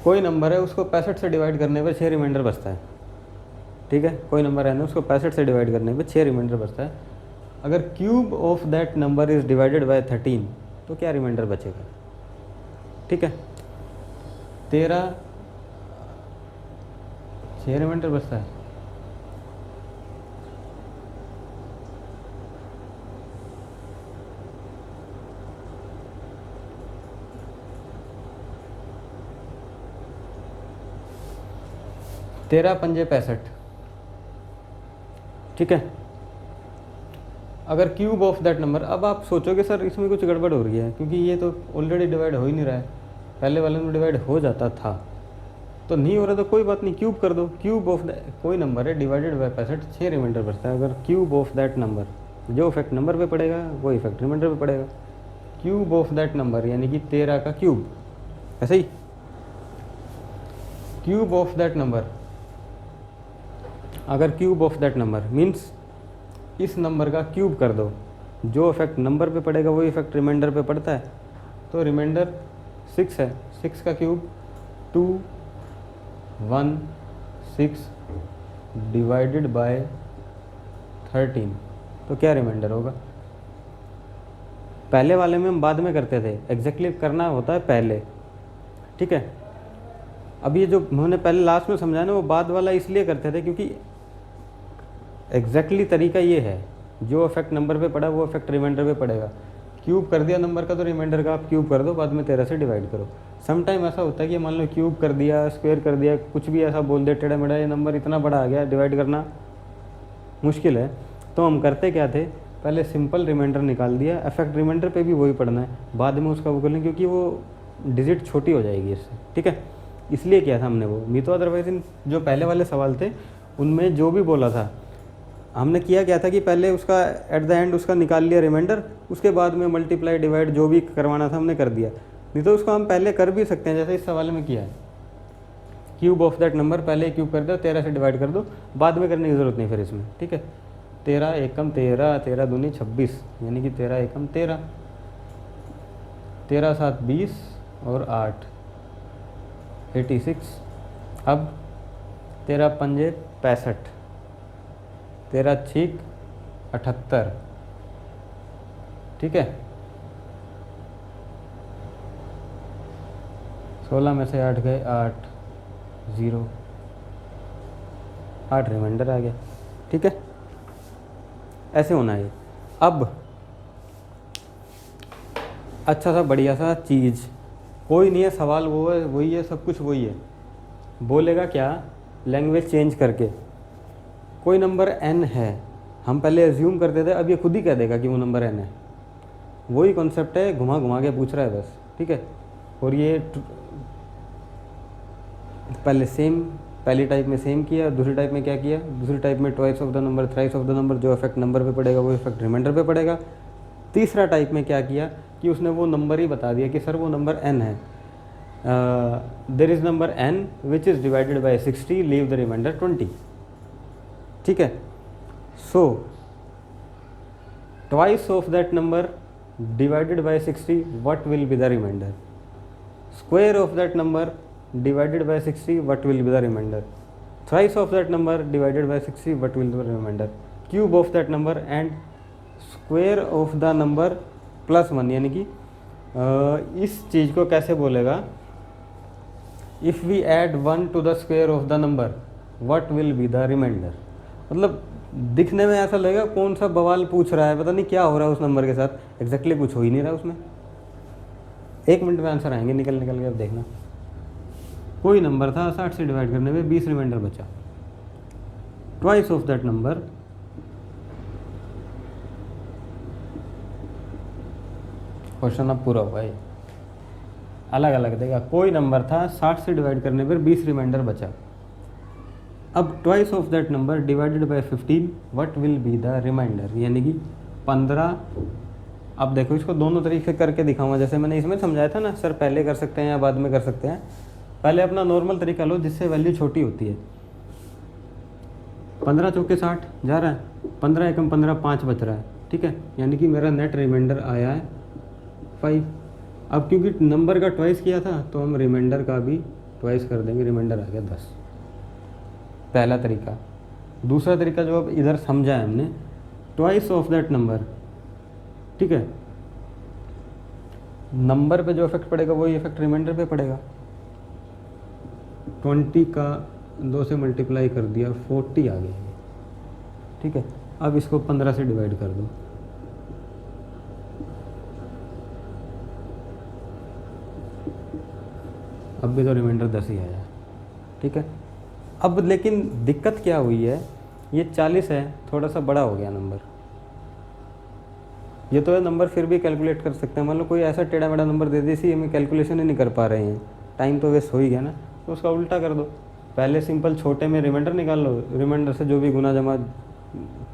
कोई नंबर है उसको 65 से डिवाइड करने पर 6 रिमाइंडर बचता है, ठीक है। कोई नंबर है ना उसको 65 से डिवाइड करने पर 6 रिमाइंडर बचता है। अगर cube of that number is divided by 13 तो क्या रिमाइंडर बचेगा, ठीक है। 6 रिमाइंडर बचता है। तेरह पंजे 65, ठीक है। अगर क्यूब ऑफ दैट नंबर, अब आप सोचोगे सर इसमें कुछ गड़बड़ हो रही है क्योंकि ये तो ऑलरेडी डिवाइड हो ही नहीं रहा है, पहले वाले में डिवाइड हो जाता था, तो नहीं हो रहा तो कोई बात नहीं, क्यूब कर दो। क्यूब ऑफ कोई नंबर है डिवाइडेड बाय 65, 6 रिमाइंडर बचता है। अगर क्यूब ऑफ दैट नंबर, जो इफेक्ट नंबर पे पड़ेगा वो इफेक्ट रिमाइंडर पे पड़ेगा। क्यूब ऑफ दैट नंबर यानी कि 13 का क्यूब, ऐसे ही क्यूब ऑफ दैट नंबर, अगर cube of that number means इस नंबर का क्यूब कर दो, जो इफेक्ट नंबर पे पड़ेगा वो इफेक्ट रिमाइंडर पे पड़ता है, तो रिमाइंडर 6 है, 6 का क्यूब 2 1 6 डिवाइडेड बाय 13, तो क्या रिमाइंडर होगा। पहले वाले में हम बाद में करते थे, एग्जैक्टली करना होता है पहले, ठीक है। अब ये जो मैंने पहले लास्ट में समझाया ना वो बाद वाला इसलिए करते थे क्योंकि एग्जैक्टली तरीका ये है, जो इफेक्ट नंबर पे पड़ा वो इफेक्ट रिमाइंडर पे पड़ेगा। क्यूब कर दिया नंबर का तो रिमाइंडर का आप क्यूब कर दो, बाद में 13 से डिवाइड करो। सम टाइम ऐसा होता है कि मान लो क्यूब कर दिया, स्क्वायर कर दिया, कुछ भी ऐसा बोल दे टेढ़ा मेढ़ा, ये नंबर इतना बड़ा आ गया, डिवाइड करना मुश्किल है, तो हम करते क्या थे, पहले सिंपल रिमाइंडर निकाल दिया, इफेक्ट रिमाइंडर पे भी वही पढ़ना है, बाद में उसका वो कर लें क्योंकि वो डिजिट छोटी हो जाएगी इससे, ठीक है। इसलिए किया था हमने वो, नहीं तो अदरवाइज जो पहले वाले सवाल थे उनमें जो भी बोला था हमने किया क्या था कि पहले उसका एट द एंड उसका निकाल लिया रिमाइंडर, उसके बाद में मल्टीप्लाई डिवाइड जो भी करवाना था हमने कर दिया। नहीं तो उसको हम पहले कर भी सकते हैं जैसे इस सवाल में किया है, क्यूब ऑफ दैट नंबर पहले क्यूब कर दो, 13 से डिवाइड कर दो, बाद में करने की ज़रूरत नहीं फिर इसमें, ठीक है। 13 एकम 13, 13 दूनी 26, यानी कि 13 एकम 13, 13 7 20 और 8 86। अब 13 पंजे 65, 13 छीक 78, ठीक है। 16 में से 8 गए 8 0, 8 रिमाइंडर आ गया, ठीक है। ऐसे होना है। अब अच्छा सा बढ़िया सा चीज़, कोई नहीं है सवाल, वो है वही है, सब कुछ वही है। बोलेगा क्या, लैंग्वेज चेंज करके, कोई नंबर n है, हम पहले एज्यूम करते थे, अब ये खुद ही कह देगा कि वो नंबर n है। वही कॉन्सेप्ट है, घुमा घुमा के पूछ रहा है बस, ठीक है। और ये पहले सेम, पहली टाइप में सेम किया, दूसरी टाइप में क्या किया, दूसरी टाइप में twice of the number, thrice of the number, जो इफेक्ट नंबर पे पड़ेगा वो इफेक्ट रिमाइंडर पे पड़ेगा। तीसरा टाइप में क्या किया कि उसने वो नंबर ही बता दिया कि सर वो नंबर n है, there is number n which is divided by 60, leave the remainder 20, ठीक है। So twice of that number divided by 60, what will be the remainder. Square of that number divided by 60, what will be the remainder. Thrice of that number divided by 60, what will be the remainder. Cube of that number and square of the number plus 1, यानी कि इस चीज़ को कैसे बोलेगा, if we add 1 to the square of the number, what will be the remainder. मतलब दिखने में ऐसा लगेगा कौन सा बवाल पूछ रहा है, पता नहीं क्या हो रहा है उस नंबर के साथ, एग्जैक्टली कुछ हो ही नहीं रहा उसमें। 1 मिनट में आंसर आएंगे निकल के, अब देखना। कोई नंबर था, 60 से डिवाइड करने में 20 रिमाइंडर बचा, twice of that number, question अब पूरा हुआ है, अलग अलग देगा। कोई नंबर था, 60 से डिवाइड करने पर 20 रिमाइंडर बचा, अब twice of that number divided by 15, what will be the remainder, यानी कि 15। अब देखो इसको दोनों तरीके करके दिखाऊंगा, जैसे मैंने इसमें समझाया था ना, सर पहले कर सकते हैं या बाद में कर सकते हैं। पहले अपना नॉर्मल तरीका लो जिससे वैल्यू छोटी होती है। 15 चौके 60 जा रहा है, 15 एकम 15, 5 बच रहा है, ठीक है। यानी कि मेरा नेट रिमाइंडर आया है 5। अब क्योंकि नंबर का ट्वाइस किया था तो हम रिमाइंडर का भी ट्वाइस कर देंगे, रिमाइंडर आ गया 10। पहला तरीका। दूसरा तरीका जो अब इधर समझा है हमने, ट्वाइस ऑफ दैट नंबर, ठीक है, नंबर पे जो इफेक्ट पड़ेगा वही इफेक्ट रिमाइंडर पे पड़ेगा। 20 का 2 से मल्टीप्लाई कर दिया, 40 आ गया, ठीक है। अब इसको 15 से डिवाइड कर दो, अब भी तो रिमाइंडर 10 ही आया, ठीक है। अब लेकिन दिक्कत क्या हुई है, ये 40 है, थोड़ा सा बड़ा हो गया नंबर। ये तो है नंबर फिर भी कैलकुलेट कर सकते हैं, मान लो कोई ऐसा टेढ़ा मेढ़ा नंबर दे दी, इसी हमें कैलकुलेशन ही नहीं कर पा रहे हैं, टाइम तो वेस्ट हो ही गया ना, तो उसका उल्टा कर दो। पहले सिंपल छोटे में रिमाइंडर निकाल लो, रिमाइंडर से जो भी गुना जमा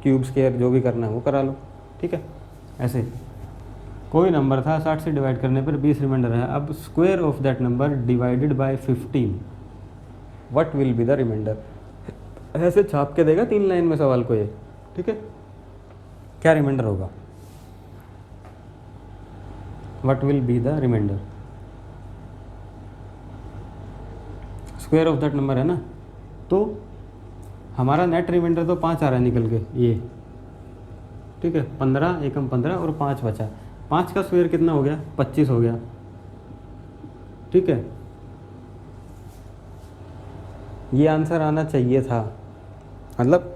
क्यूब स्क्वायर जो भी करना है वो करा लो, ठीक है। ऐसे कोई नंबर था, 60 से डिवाइड करने पर 20 रिमाइंडर है। अब square of that number divided by 15, what will be the remainder. ऐसे छाप के देगा 3 लाइन में सवाल को ये, ठीक है। क्या रिमाइंडर होगा, what will be the remainder. Square of that number है ना, तो हमारा नेट रिमाइंडर तो 5 आ रहा है निकल के ये, ठीक है। 15 एकम 15 और 5 बचा, 5 का स्क्वायर कितना हो गया, 25 हो गया, ठीक है। ये आंसर आना चाहिए था, मतलब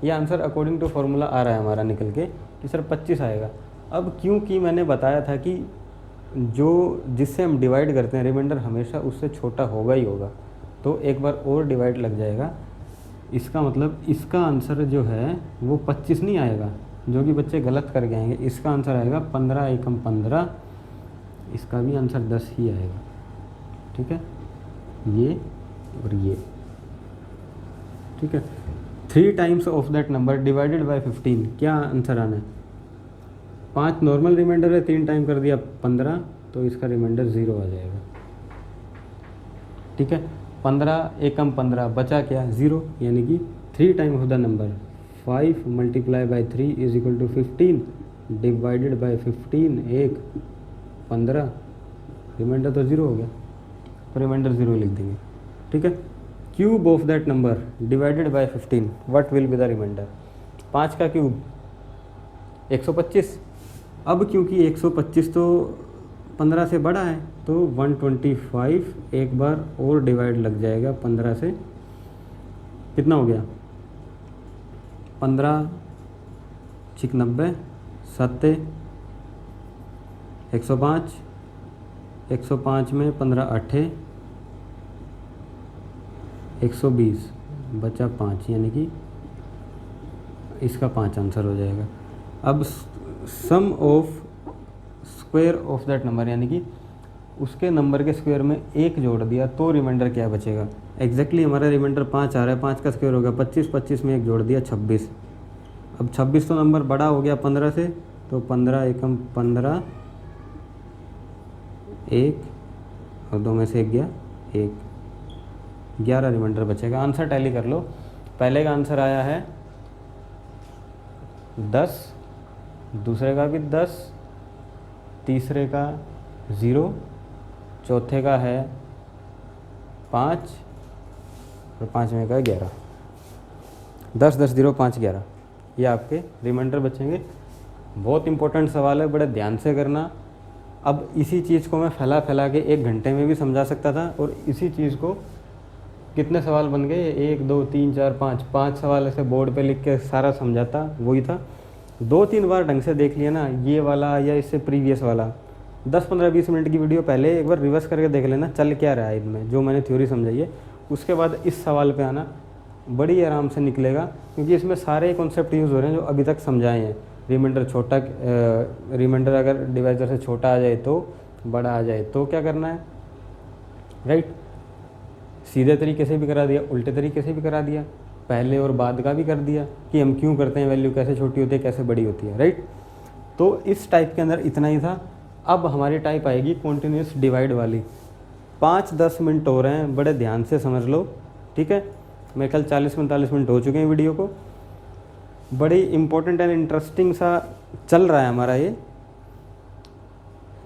ये आंसर अकॉर्डिंग टू फॉर्मूला आ रहा है हमारा निकल के कि सर 25 आएगा। अब क्योंकि मैंने बताया था कि जो जिससे हम डिवाइड करते हैं रिमाइंडर हमेशा उससे छोटा होगा ही होगा, तो एक बार और डिवाइड लग जाएगा। इसका मतलब इसका आंसर जो है वो 25 नहीं आएगा, जो कि बच्चे गलत कर गए हैं। इसका आंसर आएगा 15 एकम 15, इसका भी आंसर 10 ही आएगा, ठीक है। ये और ये, ठीक है। 3 times of that number divided by 15, क्या आंसर आना है। 5 नॉर्मल रिमाइंडर है, 3 टाइम कर दिया 15, तो इसका रिमाइंडर 0 आ जाएगा, ठीक है। 15 एकम 15 बचा क्या, 0, यानी कि 3 time of the number 5 multiply by 3 is equal to 15 divided by 15 एक 15, रिमाइंडर तो 0 हो गया, तो रिमाइंडर 0 लिख देंगे, ठीक है। Cube of that number divided by 15, what will be the remainder. 5 का क्यूब 125। अब क्योंकि 125 तो 15 से बड़ा है, तो 125 एक बार और डिवाइड लग जाएगा 15 से, कितना हो गया 15 छिक 90 7 105, 105 में 15 8 120 बचा 5, यानी कि इसका 5 आंसर हो जाएगा। अब sum of square of that number, यानी कि उसके नंबर के स्क्वायर में 1 जोड़ दिया तो रिमाइंडर क्या बचेगा। एग्जैक्टली हमारा रिमाइंडर 5 आ रहा है, 5 का स्क्वायर होगा 25, 25 में 1 जोड़ दिया 26। अब 26 तो नंबर बड़ा हो गया 15 से, तो 15 एकम 15, 1 और 2 में से 1 गया 1, 11 रिमाइंडर बचेगा। आंसर टैली कर लो। पहले का आंसर आया है 10, दूसरे का भी 10, तीसरे का 0, चौथे का है 5 और 5वें का 11। 10 10 0 5 11, ये आपके रिमाइंडर बचेंगे। बहुत इंपॉर्टेंट सवाल है, बड़े ध्यान से करना। अब इसी चीज़ को मैं फैला फैला के 1 घंटे में भी समझा सकता था, और इसी चीज़ को कितने सवाल बन गए, 1 2 3 4 5 सवाल ऐसे बोर्ड पे लिख के सारा समझाता, वही था। 2-3 बार ढंग से देख लिया ना, ये वाला या इससे प्रीवियस वाला 10-15-20 मिनट की वीडियो पहले एक बार रिवर्स करके देख लेना, चल क्या रहा है इनमें, जो मैंने थ्योरी समझाई है। उसके बाद इस सवाल पे आना, बड़ी आराम से निकलेगा, क्योंकि इसमें सारे कॉन्सेप्ट यूज़ हो रहे हैं जो अभी तक समझाए हैं। रिमाइंडर छोटा, रिमाइंडर अगर डिवाइजर से छोटा आ जाए तो, बड़ा आ जाए तो क्या करना है, राइट। सीधे तरीके से भी करा दिया, उल्टे तरीके से भी करा दिया, पहले और बाद का भी कर दिया कि हम क्यों करते हैं, वैल्यू कैसे छोटी होती है कैसे बड़ी होती है, राइट। तो इस टाइप के अंदर इतना ही था। अब हमारी टाइप आएगी कॉन्टिन्यूस डिवाइड वाली। 5-10 मिनट हो रहे हैं, बड़े ध्यान से समझ लो, ठीक है। मेरे ख्याल 40-45 मिनट हो चुके हैं वीडियो को। बड़ी इंपॉर्टेंट एंड इंटरेस्टिंग सा चल रहा है हमारा ये।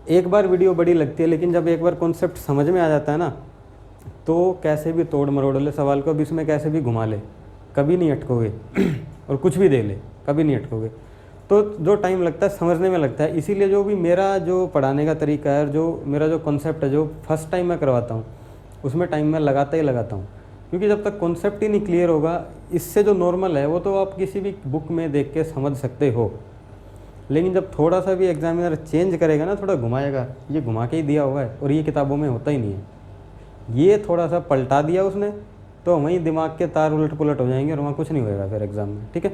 एक बार वीडियो बड़ी लगती है, लेकिन जब एक बार कॉन्सेप्ट समझ में आ जाता है ना, तो कैसे भी तोड़ मरोड़ ले सवाल को, अब इसमें कैसे भी घुमा ले, कभी नहीं अटकोगे और कुछ भी दे ले कभी नहीं अटकोगे। तो जो टाइम लगता है समझने में लगता है, इसीलिए जो भी मेरा जो पढ़ाने का तरीका है और जो मेरा जो कॉन्सेप्ट है जो फर्स्ट टाइम मैं करवाता हूँ उसमें टाइम मैं लगाता ही लगाता हूँ, क्योंकि जब तक कॉन्सेप्ट ही नहीं क्लियर होगा, इससे जो नॉर्मल है वो तो आप किसी भी बुक में देख के समझ सकते हो, लेकिन जब थोड़ा सा भी एग्जामिनर चेंज करेगा ना, थोड़ा घुमाएगा, ये घुमा के ही दिया हुआ है और ये किताबों में होता ही नहीं है, ये थोड़ा सा पलटा दिया उसने, तो वहीं दिमाग के तार उलट पुलट हो जाएंगे और वहाँ कुछ नहीं होएगा फिर एग्ज़ाम में, ठीक है।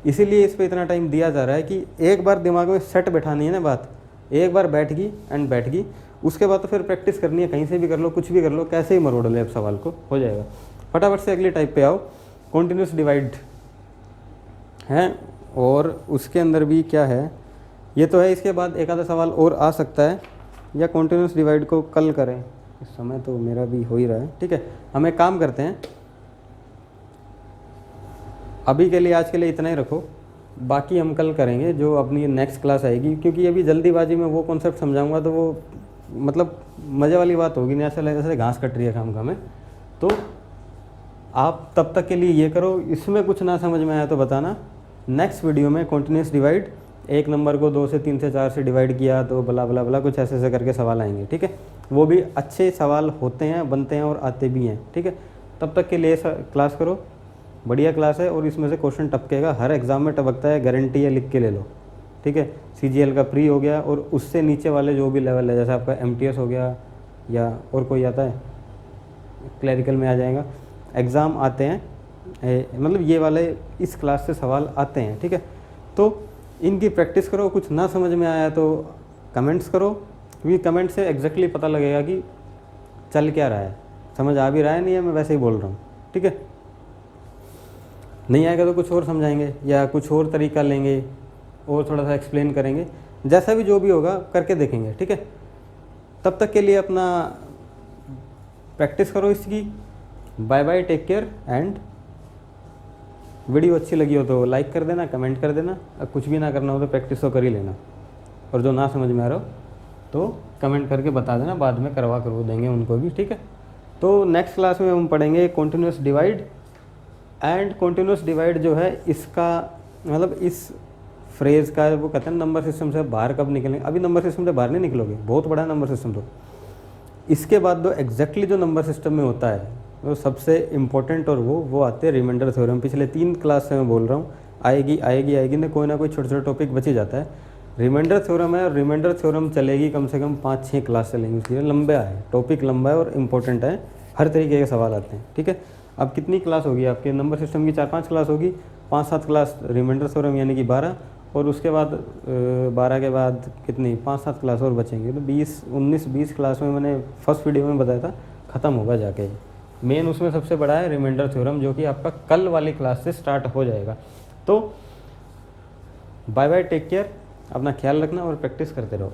इसीलिए इस पर इतना टाइम दिया जा रहा है कि एक बार दिमाग में सेट बैठानी है ना बात, एक बार बैठ गई, उसके बाद तो फिर प्रैक्टिस करनी है, कहीं से भी कर लो, कुछ भी कर लो, कैसे ही मरोड़ ले अब सवाल को, हो जाएगा। फटाफट से अगली टाइप पे आओ, कॉन्टिन्यूस डिवाइड है, और उसके अंदर भी क्या है, ये तो है। इसके बाद एक आधा सवाल और आ सकता है, या कॉन्टिन्यूस डिवाइड को कल करें, इस समय तो मेरा भी हो ही रहा है, ठीक है। हम एक काम करते हैं, अभी के लिए आज के लिए इतना ही रखो, बाकी हम कल करेंगे जो अपनी नेक्स्ट क्लास आएगी, क्योंकि अभी जल्दीबाजी में वो कॉन्सेप्ट समझाऊंगा तो वो मतलब मज़े वाली बात होगी नहीं, ऐसा लगेगा जैसे घास कट रही है खाम में। तो आप तब तक के लिए ये करो, इसमें कुछ ना समझ में आया तो बताना। नेक्स्ट वीडियो में कॉन्टिन्यूस डिवाइड, एक नंबर को 2 से 3 से 4 से डिवाइड किया तो बला बला बला कुछ ऐसे ऐसे करके सवाल आएंगे, ठीक है। वो भी अच्छे सवाल होते हैं, बनते हैं और आते भी हैं, ठीक है। तब तक के लिए क्लास करो, बढ़िया क्लास है और इसमें से क्वेश्चन टपकेगा, हर एग्ज़ाम में टपकता है, गारंटी है, लिख के ले लो, ठीक है। CGL का प्री हो गया और उससे नीचे वाले जो भी लेवल है, जैसे आपका MTS हो गया या और कोई आता है, क्लरिकल में आ जाएगा, एग्ज़ाम आते हैं, मतलब ये वाले इस क्लास से सवाल आते हैं, ठीक है। तो इनकी प्रैक्टिस करो, कुछ ना समझ में आया तो कमेंट्स करो, क्योंकि कमेंट से एग्जैक्टली पता लगेगा कि चल क्या रहा है, समझ आ भी रहा है नहीं है, मैं वैसे ही बोल रहा हूँ, ठीक है। नहीं आएगा तो कुछ और समझाएंगे या कुछ और तरीका लेंगे और थोड़ा सा एक्सप्लेन करेंगे, जैसा भी जो भी होगा करके देखेंगे, ठीक है। तब तक के लिए अपना प्रैक्टिस करो इसकी। Bye bye, take care and video अच्छी लगी हो तो लाइक कर देना, कमेंट कर देना, अब कुछ भी ना करना हो तो प्रैक्टिस तो कर ही लेना, और जो ना समझ में आ रहा हो तो कमेंट करके बता देना, बाद में करवा देंगे उनको भी, ठीक है। तो नेक्स्ट क्लास में हम पढ़ेंगे continuous divide, and continuous divide जो है इसका मतलब इस फ्रेज़ का वो कहते हैं नंबर सिस्टम से बाहर कब निकलेंगे, अभी नंबर सिस्टम से बाहर नहीं निकलोगे, बहुत बड़ा नंबर सिस्टम। तो इसके बाद जो एग्जैक्टली जो नंबर सिस्टम में होता है वो सबसे इम्पोर्टेंट, और वो आते हैं रिमाइंडर थ्योरम। पिछले 3 क्लास से मैं बोल रहा हूँ, आएगी ना कोई छोटा छोटा टॉपिक बच ही जाता है। रिमाइंडर थ्योरम है और रिमाइंडर थ्योरम चलेगी कम से कम 5-6 क्लास चलेंगी, उसके लिए लंबा है, टॉपिक लंबा है और इम्पोर्टेंट है, हर तरीके के सवाल आते हैं, ठीक है। अब कितनी क्लास होगी आपके नंबर सिस्टम की, 4-5 क्लास होगी, 5-7 क्लास रिमाइंडर थ्योरम यानी कि 12, और उसके बाद 12 के बाद कितनी 5-7 क्लास और बचेंगे, तो 19-20 क्लास में मैंने फर्स्ट वीडियो में बताया था ख़त्म होगा जाके। मेन उसमें सबसे बड़ा है रिमाइंडर थ्योरम, जो कि आपका कल वाली क्लास से स्टार्ट हो जाएगा। तो बाय बाय, टेक केयर, अपना ख्याल रखना और प्रैक्टिस करते रहो।